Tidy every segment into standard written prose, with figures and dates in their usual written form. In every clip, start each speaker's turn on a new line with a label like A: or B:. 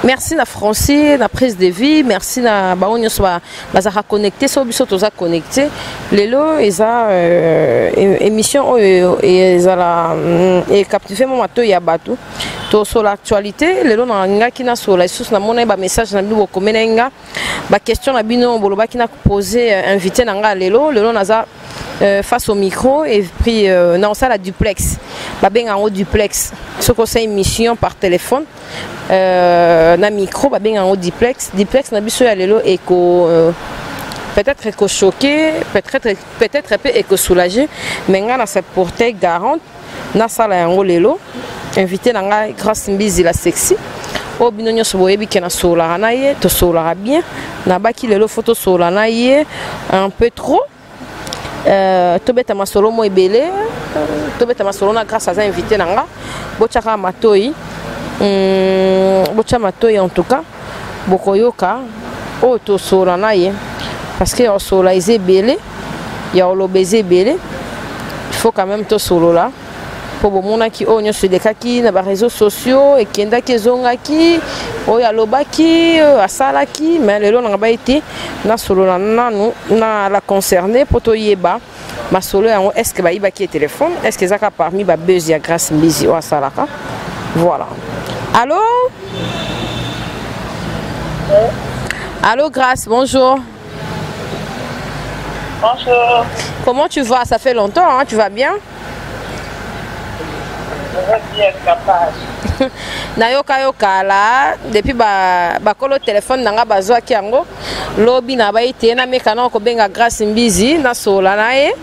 A: Merci na Francis, na prise de vie, merci na baonyo soit bazaka connecté, so biso toza connecté. Lelo eza émission ezala et captiver mon mato ya bato. To sur l'actualité, lelo na ngaki na sur la source na mona ba message na bibo komenenga, ba question na bino boloba ki na poser invité na nga lelo naza face au micro et puis non ça la duplex. Ba benga en duplex. Ce qu'on c'est émission par téléphone. Na micro ba benga en duplex na biso ya lelo eko peut-être éco choqué, peut-être un peu éco soulagé, mais nga na se porter garante na sala yango lelo invité na nga grâce Mbizi la sexy o bino nyoso boyebi ke na sola na ye to sola bien na baki lelo photo sola na ye un peu trop tobeta masolo mo ebele tobeta masolo na grâce à ça invité na nga bochaka matoi bocha matoi en tout cas bokoyoka o to sola na ye parce que o sola eze belé ya olobeze belé il faut quand même to solo là pour bomona ki o nyo sedekaki na ba réseaux sociaux et kenda ki zongaki o ya lobaki asalaki mais lelo na ba été na solo na nanu na la concerné poto yeba ma solo yango est-ce que ba ibaki téléphone est-ce que zaka parmi ba buzz ya grâce Mbizi o asalaka voilà. Allô? Allô Grâce, bonjour.
B: Bonjour.
A: Comment tu vas? Ça fait longtemps, hein? Tu vas bien?
B: Je vais bien capable.
A: Nayoka là depuis ba kolo téléphone nanga bazwa kiango lobi na ba ite na mekana ko benga Grâce Mbizi na sola na e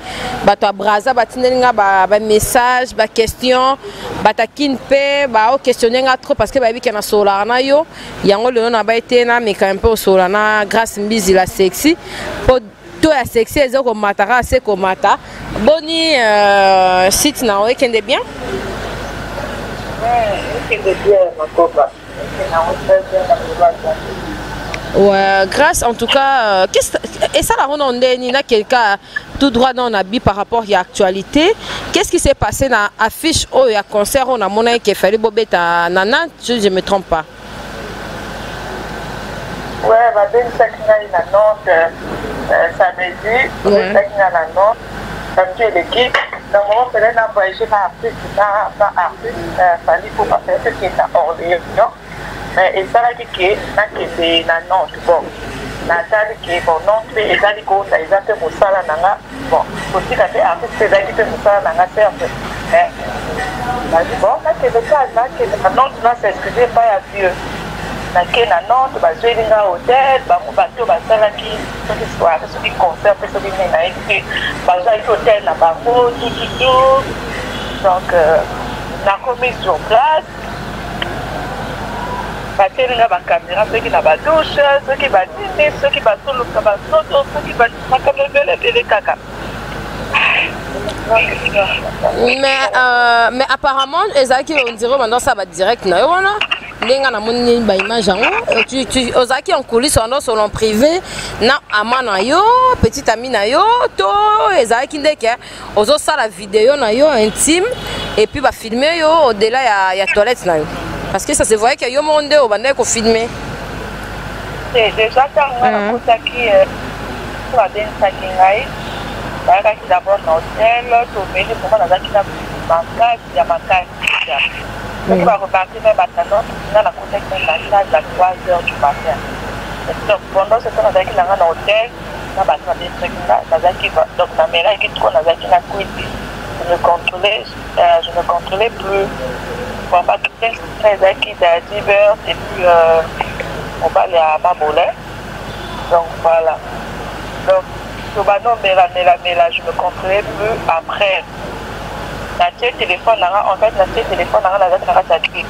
A: bato abraza batindelinga ba message ba question batakin pe ba o questionner nga trop parce que ba biki na sola na yo yango lelo na ba ite na meka un peu sola na Grâce Mbizi la sexy po to ya sexy ezoko matara se ko mata boni site na o ekende bien. Ouais, Grâce en tout cas, et ça la renommée n'a quelqu'un tout droit dans l'habit par rapport à l'actualité. Qu'est-ce qui s'est passé dans l'affiche ou il y a concert on a monnaie qui fait les bobettes à Nana, je ne me trompe pas.
B: Ouais, ma belle Sakina la note samedi, Sakina la note, samedi l'équipe. Dans le moment où elle a voyagé par artiste, Fanny pour faire ce qui est à Orléans. Et ça là qui est na Nantes, bon. Nathalie qui est bon, Nantes, et ça dit qu'on a été Moussala Nanga, bon, aussi la fait artiste, c'est là qui fait Moussala Nanga, certes. Bon, là c'est le cas, là, que Nantes, là, c'est excusé, pas à Dieu. Na Nantes, bah, je vais aller au hôtel, bah, mon bateau, bah, ça là qui, ce qui soit, ce qui concerne, ce qui n'est pas écrit, bah, j'ai été au hôtel, là, bah, tout. Donc, la commis sur place, bah, c'est là, bah, caméra, ceux qui n'ont pas douche, ceux qui va dîner, ceux qui va solo, ceux qui va les caca.
A: Mais apparemment, Ezaki, on dirait maintenant ça va direct, non? Lenga na moni ba image tu ozaki en coulisses en salon privé na amana yo petite amie na yo to ezaki ndeke ozo sala vidéo na yo intime et puis ba filmer yo au-delà ya toilette na yo parce que ça se voyait que yo monde au bande ko filmer
B: c'est déjà quand on a contacté pour la danse kingai ba ka ki d'abord dans hôtel to mais pour moi na qui na banque ya makasi. On va repartir même maintenant, on a la contact à 3 h du matin. Donc pendant ce temps, on a été dans un hôtel, on a des trucs là, donc la mère qui trouve dans la cuite. Je ne contrôlais plus. On va quitter très acquis à 10 h et puis on va aller à Mabolé. Donc voilà. Donc, mais là, je ne contrôlais plus après. Le téléphone, en fait, le téléphone, la clé.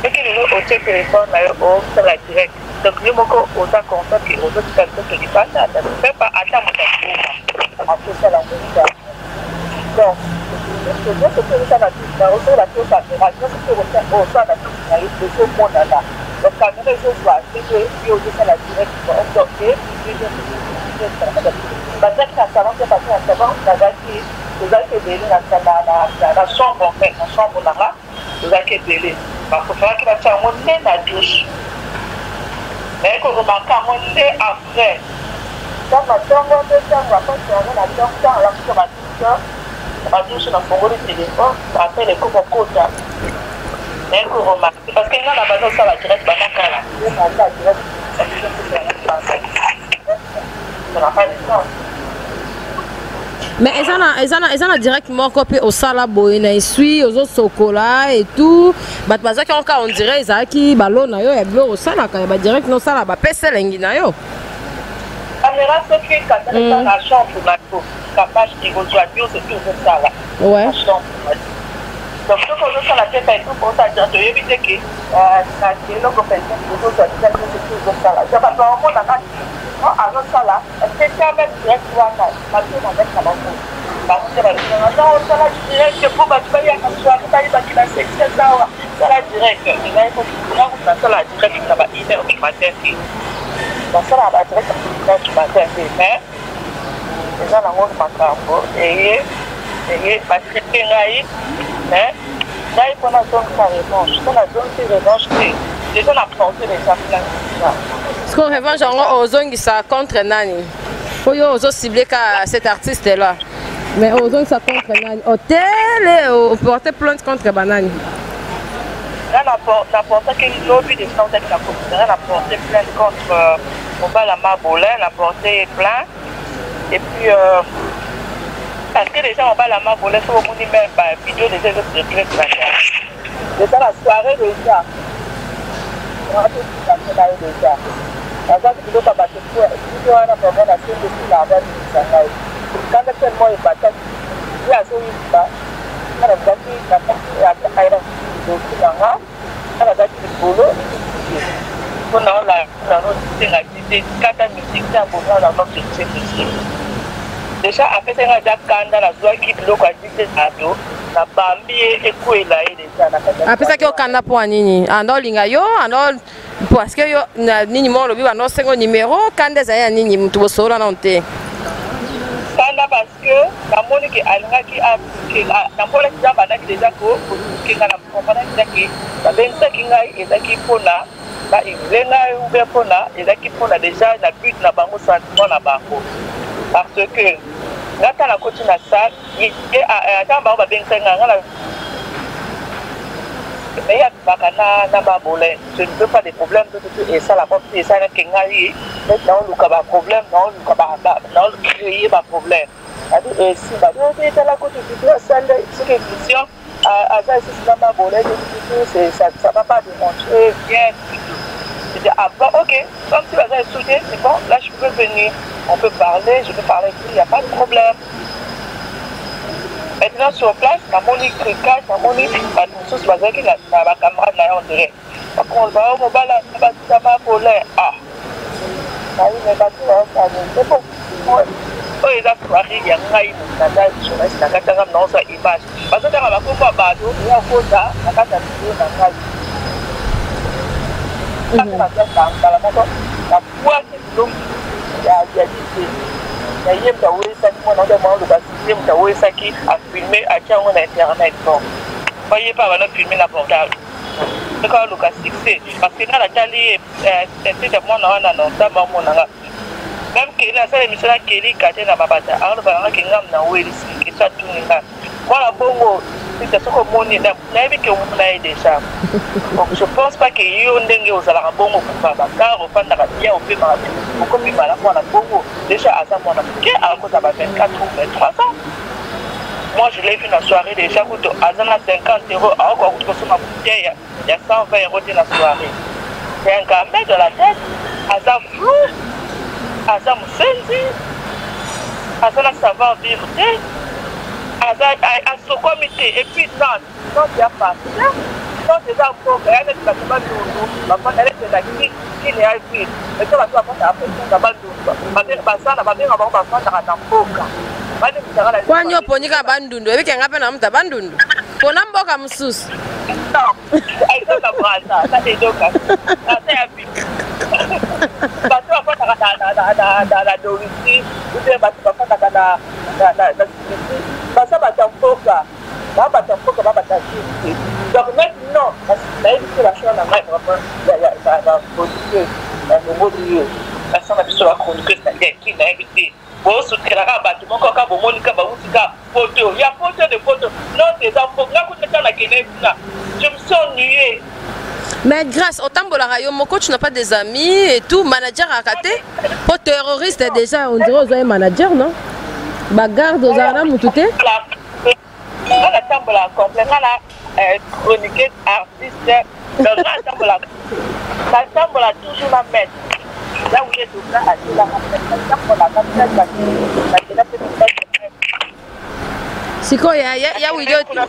B: Et que le téléphone, on la direct. Donc, nous avons autant contact que les autres personnes qui ne passent pas. On ne peut pas attendre mon après ça, la musique. Donc, je veux que ça va être la chose à faire. Je veux que ça va être le monde là. Donc, quand nous les autres, c'est que nous avons la direct. Donc, parce que ça va se passer à savoir, vous avez belé la chambre en fait, la chambre là, vous avez belé. Parce qu'il faut qu'il y ait un la douche. Mais qu'on remarque à monter après. Dans ma chambre, on va pas la chambre, la chambre, la douche, la fongo de téléphone, après les coupes au côté. Mais qu'on remarque. Parce qu'il y a la base, ça va direct, ça va direct. Ça n'a pas de sens.
A: Mais ils ont directement copié au salabo, ils suivent aux autres chocolats et tout. Mais parce qu'on dirait ils ont qui ballon na yo, ils au salaka, ils direct no salaba, pèse lengi na yo.
B: Caméra ce qui est quand dans la chambre pour la peau, capable de rejoindre c'est toujours ça là.
A: Ouais.
B: Donc ce qu'on a la tête et tout pour ça, j'ai évité que ça c'est le compétence de tout ça, c'est toujours ça là. Ça va pas on a alors ça là, c'est ça même direct là, parce que on met ça dans le parce que non, ça là direct pour pas tu vas y aller sur ça il va dire c'est ça là direct. Il va faut ça là direct ça va hyper au matin. Donc ça là direct au matin mais les gens ont macambo et parce que c'est naïf mais là il faut la zone ça réponse ça la zone c'est revanche les gens apprennent les gens
A: ce qu'on revanche en ozongi ça contre nani faut yo ozo cibler ka cet artiste là mais ozongi ça contre nani hôtel ou porter plainte contre banani
B: là la porte que lobby des gens avec la communauté la porté plainte contre Mobala Mabolin la porté plainte et puis parce que les gens ont pas la main pour laisser au monde même par vidéo des autres de très déjà la soirée déjà on a tout ça déjà avant que tu dois pas te faire tu dois avoir vraiment la scène de la base du Shanghai quand le tellement est battu il y a celui là quand on dit la partie à la caïra donc là quand on dit le boulot on a la note d'activité quand musique ça pour dans notre société. Déjà, après, c'est un jacanda, la joie qui bloque à 10 ans, la bambi et quoi là, déjà.
A: Après, ça qui est au Canada pour Nini. Alors, l'ingayo, alors, parce que Nini, mon lobby, alors, c'est un numéro, quand des années, Nini, tu vas sauver non te.
B: Canada, parce que la monnaie qui a la monnaie qui a déjà qui a la compagnie qui a 25 qui est qui pour là, il est ouvert pour là, et là qui pour là déjà, la but n'a pas mon sentiment là bas. Parce que quand on a continué ça, il y a un temps où on a bien fait mais il y a je ne veux pas de problèmes et ça la porte et ça n'a qu'un allié mais non nous avons problème non nous créer un problème et si bah donc il est là côté de ça c'est une question à ça c'est ça va pas démontrer bien. Avant, ok, comme si vous avez soutenu, c'est bon, là je peux venir, on peut parler, je peux parler, il n'y a pas de problème. Maintenant sur place, la monique cricage, la monique, la source basée qui a la camarade là, on dirait. Par contre, on va au mobile, ça va pour l'air. Ah, mais c'est bon. Oh, il a soirée, il y a un rail, il y a un image. Parce que quand on va pouvoir battre, il y a un peu ça, il y a un rail. La foi qui donc il y a a filmé à internet bon voyez pas on a filmé la portable c'est quand Lucas fixé parce que dans la télé c'est de moi non ça va mon même que la seule émission là qui est catée na babata alors ba nga ngam na weli qui soit tout ninga voilà bongo c'est ce que mon est na bi que on a déjà donc je pense pas que yo ndenge ozala bongo pour baba car au fanda bien au fait ma beaucoup plus mal pour la bongo déjà à ça mon que à cause de 24 ou 23 ans moi je l'ai vu dans la soirée déjà coûte à 50 €, encore coûte sur ma bouteille il y a 120 € dans la soirée c'est un gamin de la tête à ça flou à ça musenzi à ça ça va vivre à ce comité et puis non il y a pas non déjà pour elle est pas tout ma elle est là qui est ici mais ça va pas après ça va tout ma ça va bien avoir pas ça dans boka
A: kwa nyo ponika bandundu ebike ngape na mta bandundu pona mboka msusu
B: non ai ça brasa ça c'est donc ça c'est un peu parce que après dans la doriti ou bien parce que après dans ça va t'emboka va t'emboka va t'acheter donc maintenant parce que là il faut la chose la main vraiment il y a position bongo liyo basanga biso bachroniqueuse na yaki nayebi te bosotelaka bato moko kaka bomonika bautika photo ya photo de photo non eza nga kunaka nakende kuna je me suis ennuyé.
A: Mais grâce au tambola yo moko tu n'as pas des amis et tout manager à raté pour terroriste déjà on dirait aux un manager non bagarde aux armes ou tout est
B: la tambola complet la chroniqueuse artiste la tambola toujours la mettre là où est tout ça à la tambola la
A: c'est quoi ya William
B: la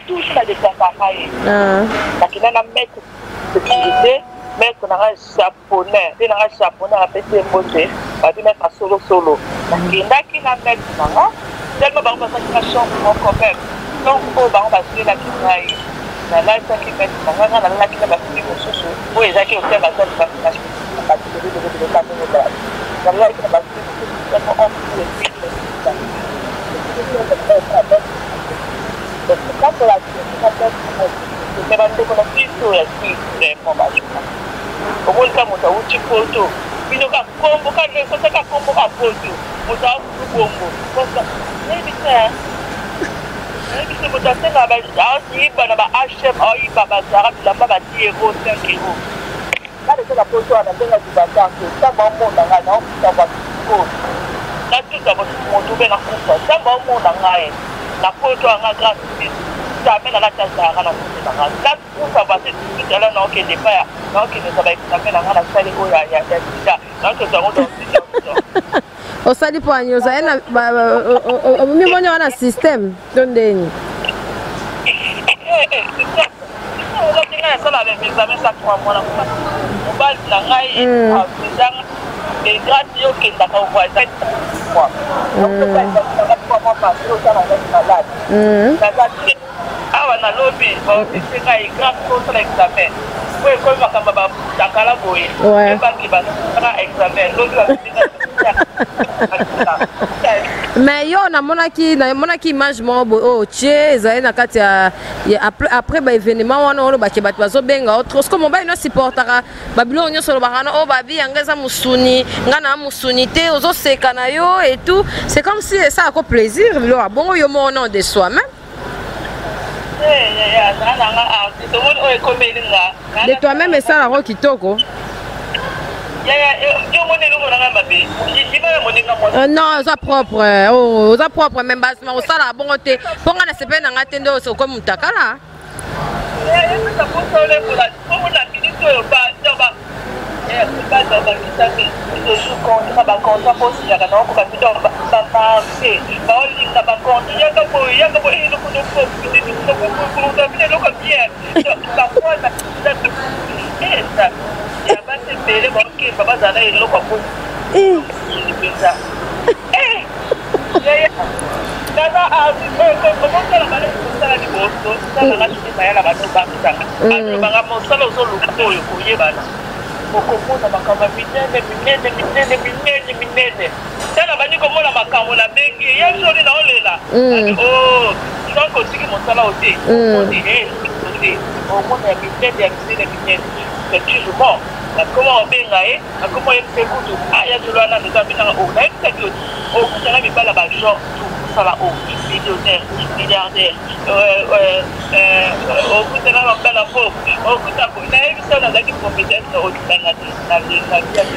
B: toujours la déclaration la mettre sécurité mais qu'on a japonais à petit côté va dire mettre solo qui n'a mettre tellement par exemple ça change encore même donc on va passer la qui na la ça qui met na la qui va passer au sous pour les acquis au thème à ça qui va passer la la qui va passer tellement on peut quand la mais va te connaître sur la suite des informations au moins quand on a eu photo bino ka kombo ka le sota ka kombo ka photo mo ta ku kombo kosa maybe mo ta senga ba asi bana ba HM ai baba zara la ba ti euro 5 euros ka le la photo ana benga di bata ko ta ba mo na nga na ta ba ko na tu ta ba mo tu be na ko ta ba mo na nga na photo anga gratuit ça amène à la tâche à la là où ça va c'est tout à l'heure non qui n'est pas non qui ne savait pas faire la salle où il y a déjà donc nous avons
A: au sali pour agneau ça na au même on a un système donde
B: on va dire ça la même ça ça trois mois là on va la ngai et gratuit au qui d'accord on va ça moi donc ça va pas passer au salon de malade ça va awa na lobby c'est nga grave contre l'examen oui comme makamba ba takala boye ba ki ba na examen l'autre
A: mais yo na monaki image mo o tie ezali na kati ya après ba événement wana ono ba ke bato bazo benga autre comme ba ino supportera ba bilo nyonso lo bakana o ba bi yangeza musuni nga na musuni te ozo seka na yo et tout c'est comme si ça a ko plaisir bilo bongo yo mo nom de soi même de toi-même et ça la rock kitoko non ça propre ça propre même bas mais ça la bonne te pour nga na sepe na nga tendo so comme mutakala
B: okomona makambo minene tala bani komona makambo na bengi ya joli na olela oh donc otiki mosala ote omona ya minene c'est toujours bon comment on benga comment on fait kutu aya jolo na ndoka binanga o na ekaki o kutana mibala ba genre sala o millionnaire milliardaire o kutana mabala pauvre o kutako na ebisa na zaki compétence o kitanga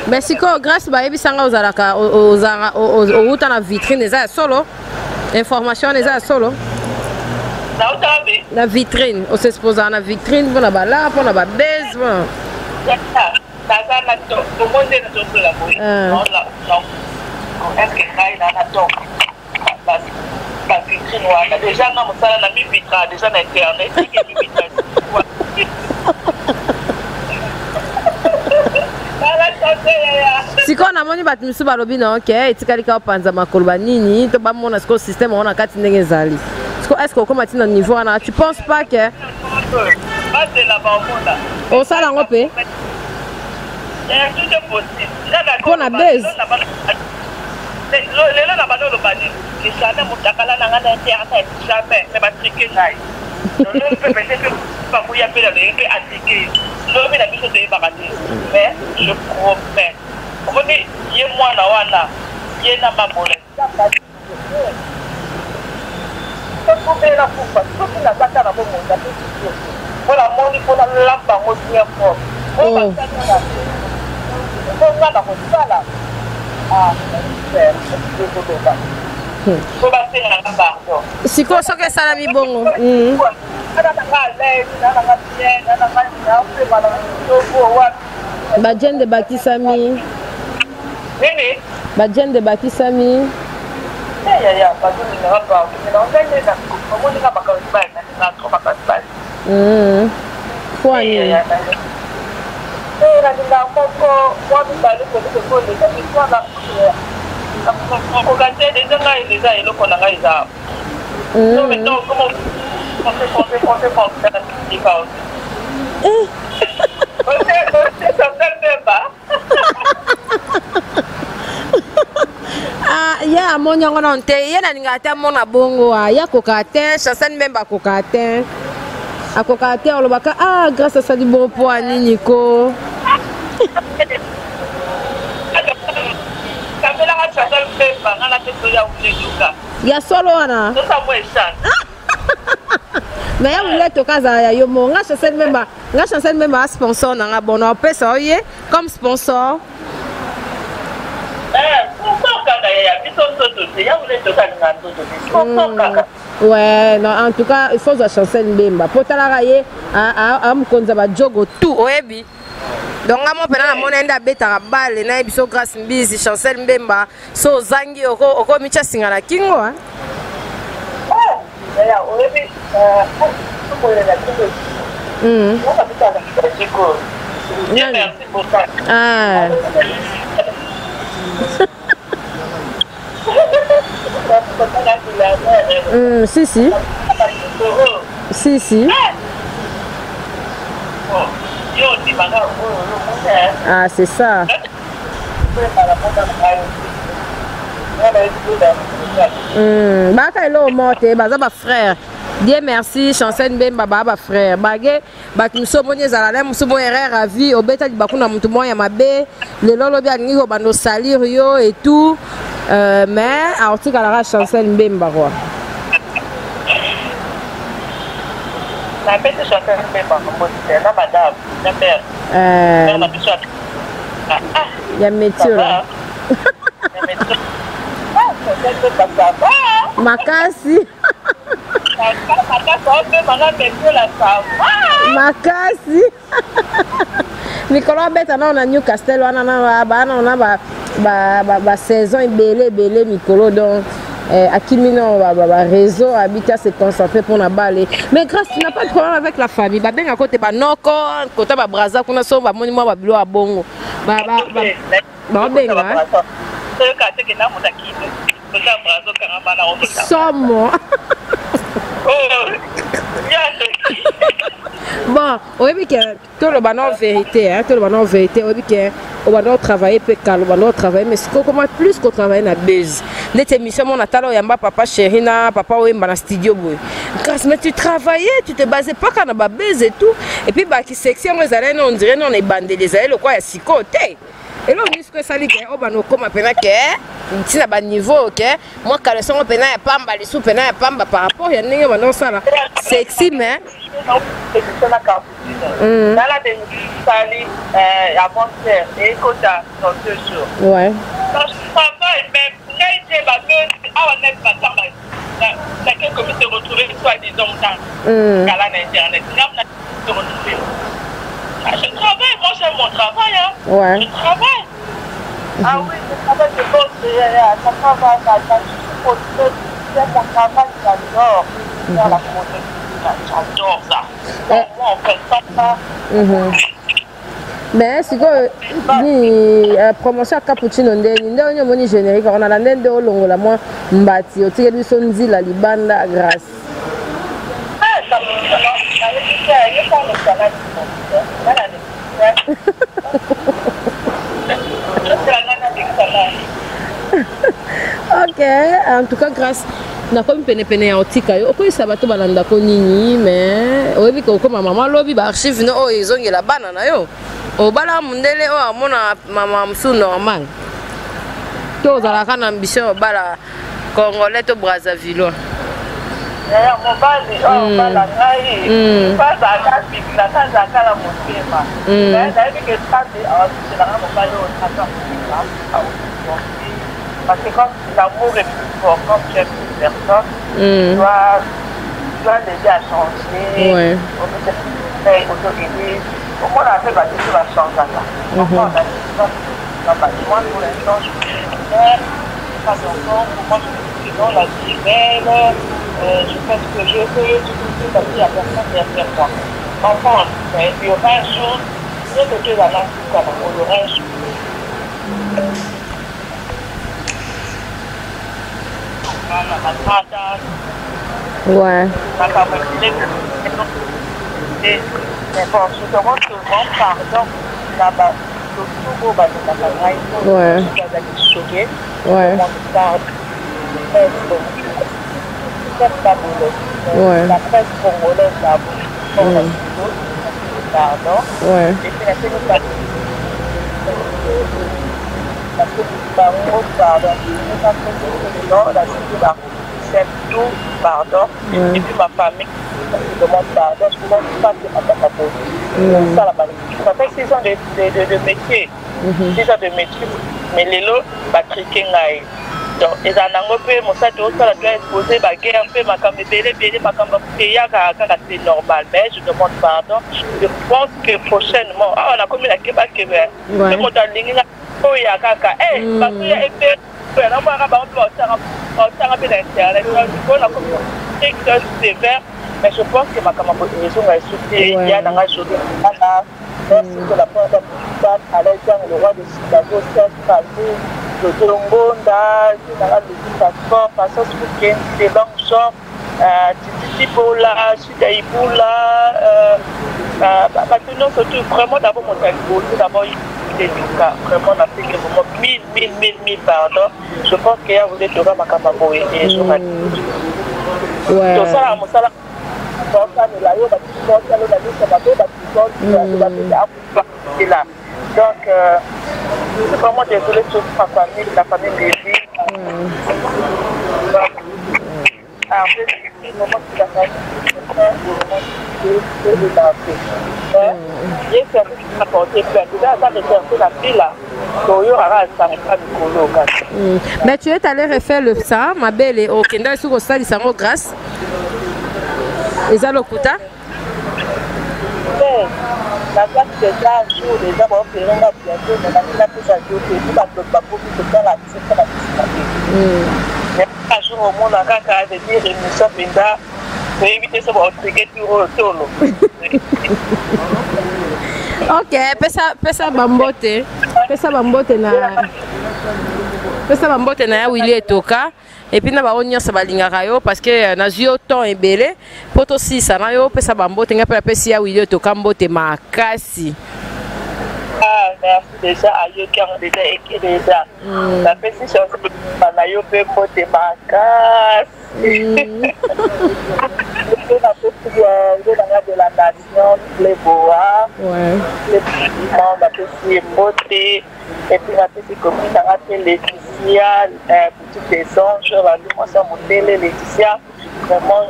A: mais siko grâce ba ebisanga ozalaka outa na vitrine eza solo information eza solo la vitrine on s'expose na vitrine pour na bala pour na ba base
B: na to monde na to la boy non est-ce que na to la vitrine wana déjà na mosala na mibitra déjà na internet
A: siko namoni bato misu balobi na oke etikali ka opanza makolo banini to bamona siko système wana kati ndenge ezali siko est-ce que okoma ntina niveau wana tu penses pas que osala yango mpe mpo na base
B: lelo na bano olobani jamais motakala na nga na internet jamais me batrike ngai Mais je promets. On dit, il y a moi là, il y a ma bolette. Voilà, mon niveau de la lampe, on dit fort.
A: Siko soke salami bongo. Bajen de Bakisami. Bajen de Bakisami. Ya monya ngona nte yena ningata mona bongo ya kokatin Chancel Mbemba kokatin akokatin olobaka grâce à ça du bon point Nico ya solo wana mais ya wule tokaza ya yo mo nga Chancel Mbemba sponsor na nga bono pesa oye comme sponsor. Ouais, non, en tout cas, il faut que Chancel Mbemba. Pour t'arrailler, à m'konza ba jogo tout, oebi. Donc, à mon père, mon enda beta balle, na ebiso grâce mbizi Chancel Mbemba, so zangi oko micha singala kingo, hein.
B: Merci pour ça.
A: Si. Ah, c'est ça. Baka elo monte, baza ba frère. Dieu merci, Chancel Mbemba ba frère. Bagé, baki musomoni ezala musomo erreur à vie, obeta di bakuna mutu moya mabe, le lolo bia ngi ko bando salir yo et tout. Mais en tout cas la Chancel Mbemba quoi.
B: La bête de Chancel Mbemba comme c'est la madame, la mère.
A: Il y a métier là. Makasi. Makasi. Nicolas beta na na Newcastle wana na ba saison belé Nicolas donc Akimino ba réseau habitat se concentrer pour na balle. Mais grâce tu n'as pas de problème avec la famille. Ba benga côté ba noko, côté ba braza kuna so ba moni moi ba bilo abongo. Ba benga. Somo. Bon, oui, que tout le banon vérité, hein, tout le banon vérité, oui, que on va travailler peu calme, on va travailler, mais comment plus qu'on travaille na base. Les émissions, mon atalo yamba papa Chérina, papa oui, dans studio boy. Grâce, mais tu travaillais, tu te basais pas quand on a base et tout, et puis bah qui section les arènes, on dirait non les bandés, les arènes, le quoi, il y a six côtés. Et là, on dit que ça dit que oh bah nous comme appelle que si na bas niveau ok moi quand le son appelle ya pamba les sous appelle ya pamba par rapport il y a ningue maintenant ça là sexy mais
B: dans la des sali avant-hier et quota dans 2 jours
A: ouais
B: je travaille même n'ai pas que ah on est pas ça la quelques minutes se retrouver soit disons dans la internet se retrouver. Je travaille, moi j'aime mon travail, hein.
A: Ouais.
B: Je travaille. Ah oui, je travaille, je bosse, ça travaille, j'aime mon travail, j'adore. Faire la protection, j'adore ça. Moi on fait ça.
A: Mais c'est quoi ni promotion cappuccino ndeni moni générique on a la ndende olongo la moi mbati otike biso nzila libanda grâce. Ok, en tout cas grâce nakomi pene ya otika yo okoyisa bato balandako nini mais oyebi ke okoma mama lobi baarchive no oyo ezongela bana na yo obala mundele oyo amona mama mosusu normal to ozalaka na ambition obala congolais to brazzaville
B: mobali oyo bala ngai bazaka bibila kazaka na motema nayebi ke tande awabiselanga mobali oyo ata parce que comme l'amour est plus fort, comme tu aimes une personne, tu dois l'aider à changer, au moins on a fait bâtir sur la chance à ça. Donc on a dit ça, moi pour l'instant je suis mère, pas d'enfant, pour moi je suis dans la vie belle, je fais ce que je veux, tout ce que il y a personne derrière moi. Enfant, il y aura un jour, je vais te dire la langue, il y aura un jour.
A: Ouais.
B: Mais bon, je demande souvent pardon là-bas.
A: Ouais.
B: Choqué.
A: Ouais. Ouais.
B: La presse congolaise a beaucoup pardon.
A: Ouais.
B: Et puis la sécurité. Parce que pardon, c'est tout pardon, et puis ma famille demande pardon, je ne demande pas que ma papa pose. Ça la malédiction. Ça fait 6 ans de métier. 6 ans de métier, mais les lots, Patrick Ngaï. Donc, les anangos, mon sac de ça doit exposer ma guerre, ma caméra, ma caméra, c'est normal, mais je demande pardon. Je pense que prochainement, on a commis la Québec, le monde en ligne. Oh ya kaka parce que ya été na moi ba on peu d'internet on a comme très sévère mais je pense que ma camarade ils ont insulté il y a dans la journée là merci pour la porte à l'égard le roi de Chicago cette famille de Tolongonda dans le passeport passeport pour des longs shorts Titi Bola Sudaïboula maintenant surtout vraiment d'abord mon temps d'abord du cas vraiment on a fait vraiment 1000 pardon je pense qu'il y a vous êtes au Makamabo et je ouais tout ça mon salaire donc je suis vraiment désolée sur ma famille la famille Lévi après le moment que la famille j'ai fait apporter plein de ça c'est la fille là.
A: Mais tu es allé refaire le ça, ma belle, et au Kenda, sur le stade, ils sont grâce. Ils ont le quota.
B: La place déjà un jour, les gens vont faire un bientôt, mais la place à jour, tout va pas pour tout dans la mais un jour au monde, on a dire émission Pinda, pour éviter ça, on va triquer tout au solo.
A: Ok, pesa bambote na ya Willy Etoka et puis na ba onya sa balingaka yo parce que na zio temps ebele poto sisa na yo pesa bambote nga pe pesi ya Willy Etoka mbote makasi.
B: Ah merci déjà à yo qui ont déjà écrit déjà. La pesi chanson na yo pe mbote makasi. De la nation, les bois, les présidents, la petite beauté, et puis la petite commune, la petite Laetitia, petite des anges, la dimension modèle Laetitia. Vraiment,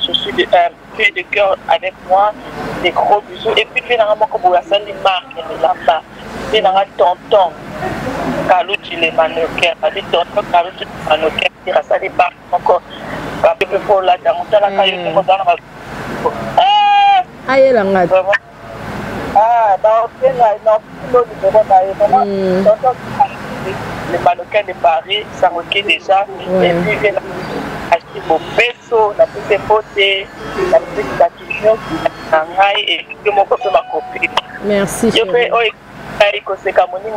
B: je suis de cœur avec moi, des gros bisous. Et puis, finalement, comme vous avez marque, là-bas, finalement, tonton, Kalouti les mannequins, tonton Kalouti les mannequins, qui reste à l'époque encore. Pour la dame, on a la caillou pour dans
A: aïe la ngade.
B: Ah, dans les mannequins de Paris, ça requiert déjà. Et puis, il acheter vos vaisseaux, la petite beauté, la petite bâtiment, et puis, mon copain, ma copine.
A: Merci.
B: Je fais, oh, c'est comme on dit,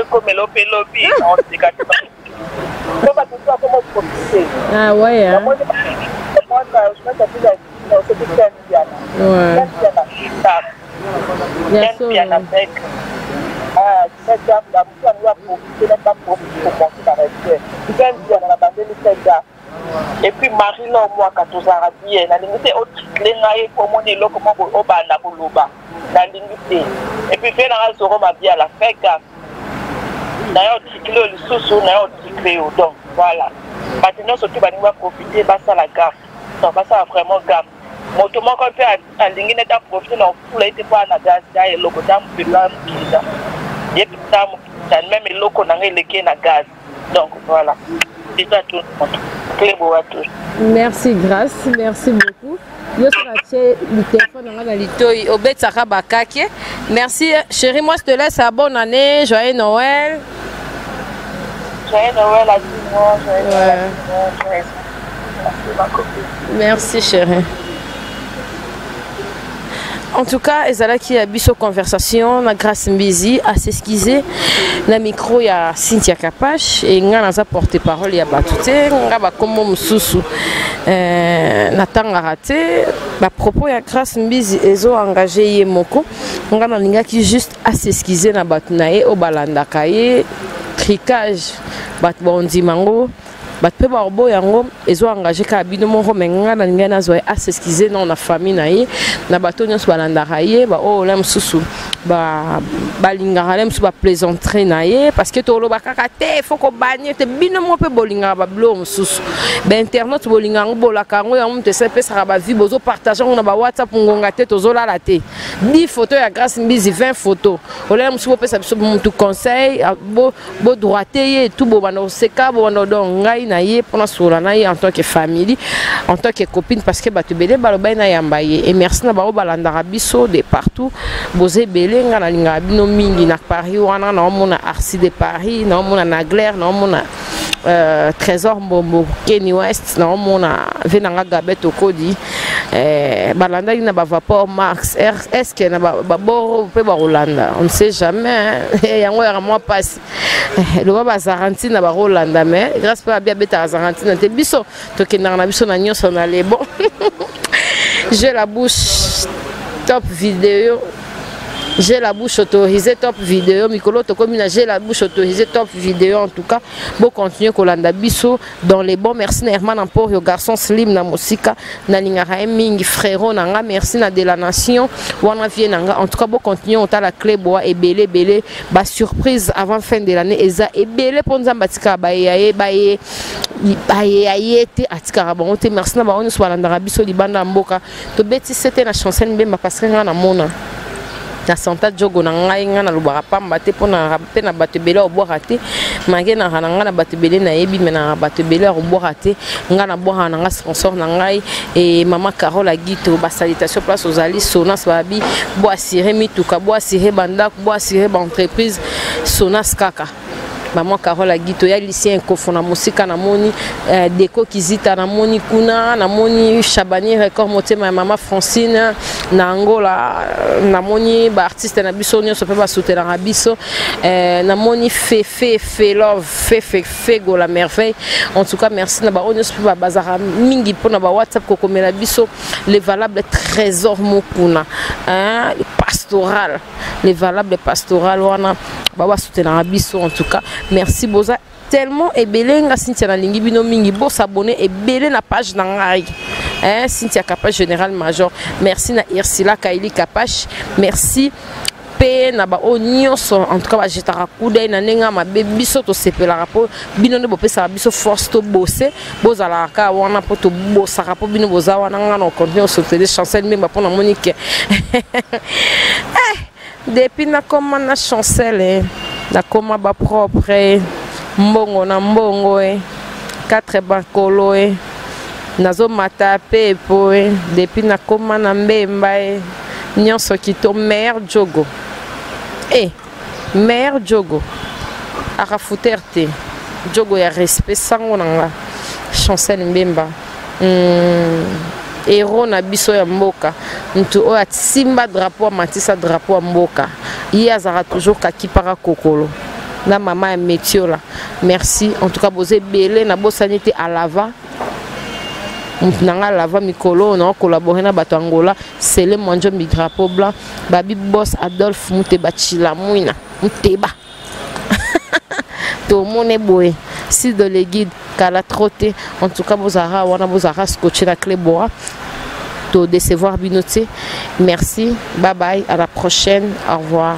B: comme lobby, on se gâte.
A: Ah ouais, hein?
B: fait gaffe, la musique nous a profité, n'a pas profité pour monter dans les pieds. Il vient dire, on a bandé le fait gaffe. Et puis Marie là moi 14 ans à bien, na limite au triplé naïe pour mon élo comment au bas na boloba, na limite. Et puis fait na zoro ma bien la fait gaffe. D'ailleurs triplé le sous na triplé donc voilà. Maintenant surtout ba nous va profiter ba ça la gaffe. Donc ba ça vraiment gaffe. Motomo quand fait à lingi n'est pas profiter non pour été pas na gaz d'ailleurs le côté un peu là kida. Et puis ça même le loco na ngeleke na gaz. Donc voilà. C'est à tout le monde.
A: Merci, grâce, merci beaucoup. Merci, chérie, moi je te laisse à bonne année, joyeux Noël.
B: Joyeux Noël à tout le monde, joyeux Noël à tout le monde. Merci ma copine.
A: Merci chérie. En tout cas, ezala qui a biso conversation na grâce mbizi à s'excuser na micro ya Cynthia Kapash et nga naza porte-parole ya batute nga ba komo mususu na tanga raté ba propos ya grâce mbizi ezo engagé ye moko nga na linga ki juste à s'excuser na batu na ye o balanda kaye tricage bat bondi mango bat pe ba robo yango ezo engagé ka bino moko menga na linga na zo à s'excuser na famille na ye na bato nyonso balanda ye ba o la mususu ba balingara la mususu ba plaisanterie na ye parce que to lo ba kaka te faut ko banye te bino mo pe bolingara ba blo mususu ba internet bolingara bola kango ya mte sepe sara ba vie bozo partager na ba WhatsApp ngonga te tozo la te 10 photos ya grâce mbizi 20 photos ola mususu pe sa biso mutu conseil bo droité ye tout bo bana seka bo bana don ngai na ye pour na sola na ye en tant que famille en tant que copine parce que ba te belé ba lo ba na yamba ye et merci na ba balandara biso de partout bozé belé nga na linga bino mingi na Paris wana na mona Arci de Paris na mona Nagler na mona Trésor Mbombo Kenny West na mona venanga Gabet Okodi balanda na ba vapeur Max est-ce que na ba boro pe ba Rolanda on ne sait jamais yango ya moi passe le ba Argentine na ba Rolanda mais grâce à bien beta Argentine te biso to kenda na biso na nyonso na les bon. J'ai la bouche top vidéo. J'ai la bouche autorisée top vidéo. Mikolo Tokomina, j'ai la bouche autorisée top vidéo. En tout cas, bon continuer Kolanda Bisso dans les bons. Merci Herman Ampor, yo garçon slim na musika na lingara mingi frérot nanga. Merci na de la nation. Wana vie nanga. En tout cas, bon continuer on t'a la clé bois et belé ba surprise avant fin de l'année eza et belé ponza batika baye te atika bon te merci na ba on soit Kolanda Bisso libanda mboka. To beti c'était la chanson mbemba parce que na mona na santa jogo na ngai nga na lubaka pamba te pona pe na bato bele o boka te mange na nga na bato bele na yebi me na bato bele o boka te nga na boka na nga sponsor na ngai et maman Carole Aguito ba salutation place aux ali Sonas babi bo assurer mituka bo assurer banda bo assurer ba entreprise Sonas kaka maman Carole Aguito ya lycée kofona musika na moni déco kizita na moni kuna na moni Chabani record motema maman Francine na Angola na moni ba artiste na biso nyonso pe ba soutenir na biso na moni fe love fe go la merveille en tout cas merci na ba nyonso pe ba bazara mingi pona ba WhatsApp ko komela biso les valables trésors mokuna pastoral les valables pastoral wana ba soutenir na biso en tout cas merci boza tellement ebelé nga Cynthia na lingi bino mingi bo s'abonner ebelé na page na ngai Cynthia Kapash général major merci na Irsila Kaili Kapash merci pe na ba onyoso en tout cas ba jetara kude na nenga mabe biso to sepela rapport bino ne bo pesa biso force to bosser bozala ka wana po to bossa rapport bino boza wana nga na continuer sauter des chansons même pour na Monique depuis na comment na chancelle na comment ba propre mbongo na mbongo 4 bakolo nazo mata pepo depuis na comment na mbemba nyonso kito mère Jogo mère Jogo arafuterte Jogo ya respect sango nanga chancelle mbemba héros na biso ya mboka ntu o simba drapeau matisa drapeau mboka il azara toujours kakipara kokolo na mama ya metiola merci en tout cas bozé belé na bosanité à lava nanga lava mikolo na collaborer na bato Angola c'est le monjo mi drapeau blanc babi boss Adolphe Muteba Chila Muina Muteba tout le monde est boé si de les guides qu'à la trotter en tout cas vous aurez scotché la clé bois to décevoir binoté. Merci, bye bye, à la prochaine, au revoir.